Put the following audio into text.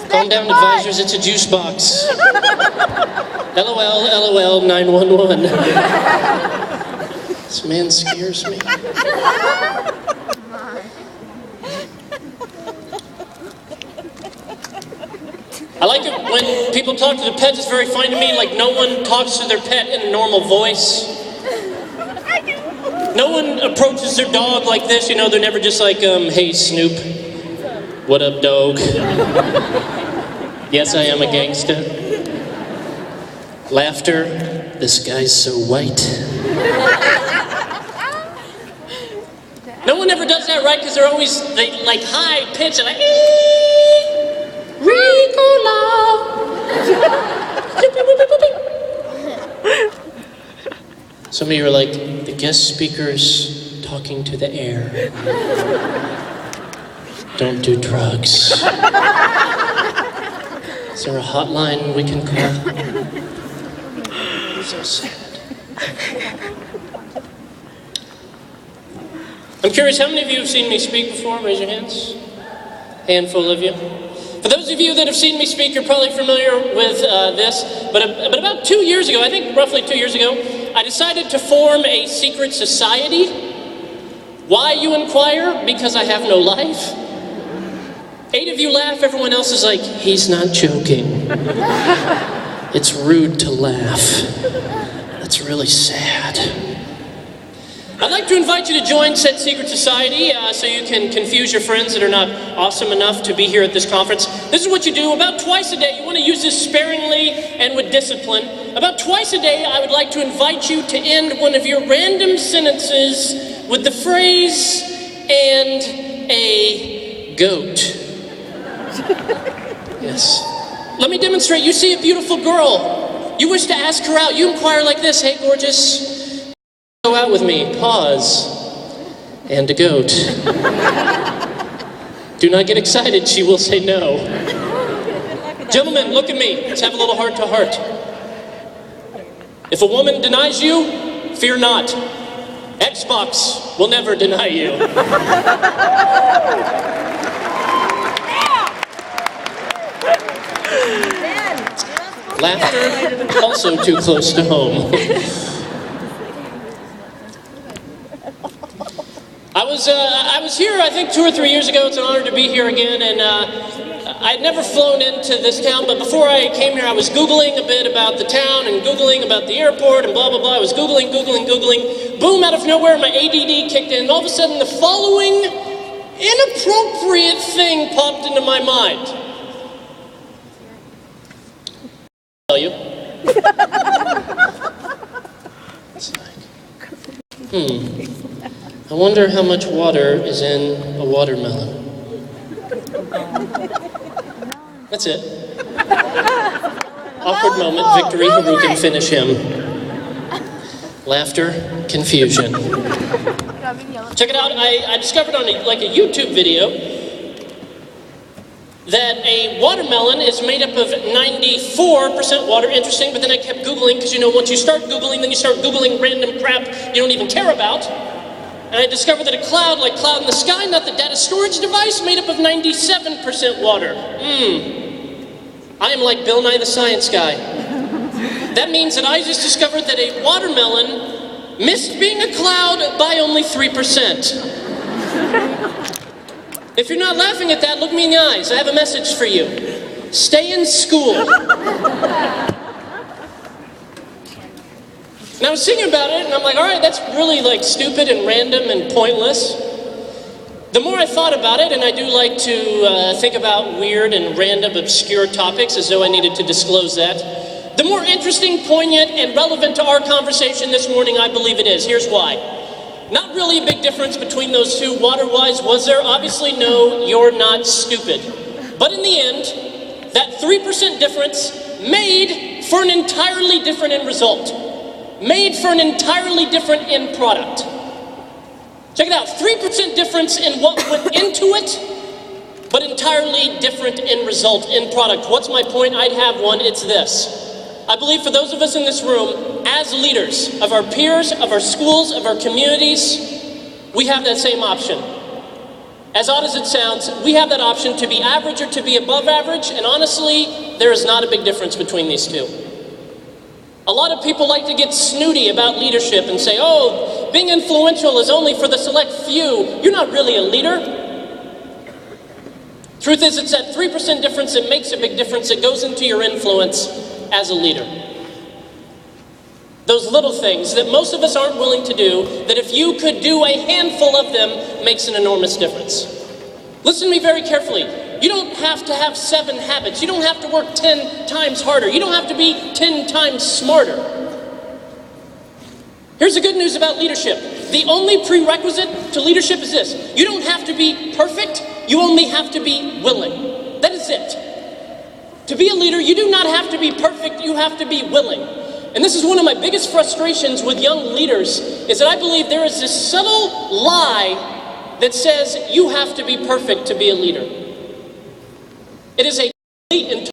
Calm down, advisors, it's a juice box. LOL, LOL, 911. This man scares me. I like it when people talk to their pets. It's very funny to me, like no one talks to their pet in a normal voice. No one approaches their dog like this, you know, they're never just like, hey Snoop, what up dog? Yes, I am a gangsta. Laughter, this guy's so white. No one ever does that, right? Because they're always like high pitch and like, Ricola. Some of you are like, the guest speaker's talking to the air. Don't do drugs. Is there a hotline we can call? So sad. I'm curious, how many of you have seen me speak before? Raise your hands. Handful of you. For those of you that have seen me speak, you're probably familiar with this, but about 2 years ago, I think roughly 2 years ago, I decided to form a secret society. Why, you inquire? Because I have no life. 8 of you laugh, everyone else is like, he's not joking. It's rude to laugh. That's really sad. I'd like to invite you to join said secret society so you can confuse your friends that are not awesome enough to be here at this conference. This is what you do. About twice a day, you want to use this sparingly and with discipline. About twice a day, I would like to invite you to end one of your random sentences with the phrase, and a goat. Yes. Let me demonstrate. You see a beautiful girl. You wish to ask her out. You inquire like this, hey gorgeous. Go out with me, pause, and a goat. Do not get excited, she will say no. Gentlemen, look at me, let's have a little heart to heart. If a woman denies you, fear not. Xbox will never deny you. Laughter, also too close to home. I was here, I think 2 or 3 years ago. It's an honor to be here again, and I'd never flown into this town, but before I came here, I was Googling a bit about the town and Googling about the airport and blah, blah, blah. I was Googling. Boom, out of nowhere, my ADD kicked in, and all of a sudden the following inappropriate thing popped into my mind. I'll tell you. It's like, I wonder how much water is in a watermelon. That's it. Awkward moment, victory, who can finish him. Laughter, confusion. Check it out, I discovered on a YouTube video that a watermelon is made up of 94% water. Interesting, but then I kept Googling, because you know, once you start Googling, then you start Googling random crap you don't even care about. And I discovered that a cloud, like cloud in the sky, not the data storage device, made up of 97% water. I am like Bill Nye the Science Guy. That means that I just discovered that a watermelon missed being a cloud by only 3%. If you're not laughing at that, look me in the eyes. I have a message for you. Stay in school. And I was thinking about it, and I'm like, all right, that's really like stupid and random and pointless. The more I thought about it, and I do like to think about weird and random, obscure topics as though I needed to disclose that, the more interesting, poignant, and relevant to our conversation this morning I believe it is. Here's why. Not really a big difference between those two water-wise, was there? Obviously, no, you're not stupid. But in the end, that 3% difference made for an entirely different end result. Made for an entirely different end product. Check it out, 3% difference in what went into it, but entirely different end result, end product. What's my point? I'd have one, it's this. I believe for those of us in this room, as leaders of our peers, of our schools, of our communities, we have that same option. As odd as it sounds, we have that option to be average or to be above average, and honestly, there is not a big difference between these two. A lot of people like to get snooty about leadership and say, oh, being influential is only for the select few. You're not really a leader. Truth is, it's that 3% difference that makes a big difference. It goes into your influence as a leader. Those little things that most of us aren't willing to do, that if you could do a handful of them, makes an enormous difference. Listen to me very carefully. You don't have to have 7 habits. You don't have to work 10 times harder. You don't have to be 10 times smarter. Here's the good news about leadership. The only prerequisite to leadership is this. You don't have to be perfect. You only have to be willing. That is it. To be a leader, you do not have to be perfect. You have to be willing. And this is one of my biggest frustrations with young leaders, is that I believe there is this subtle lie that says you have to be perfect to be a leader. It is a complete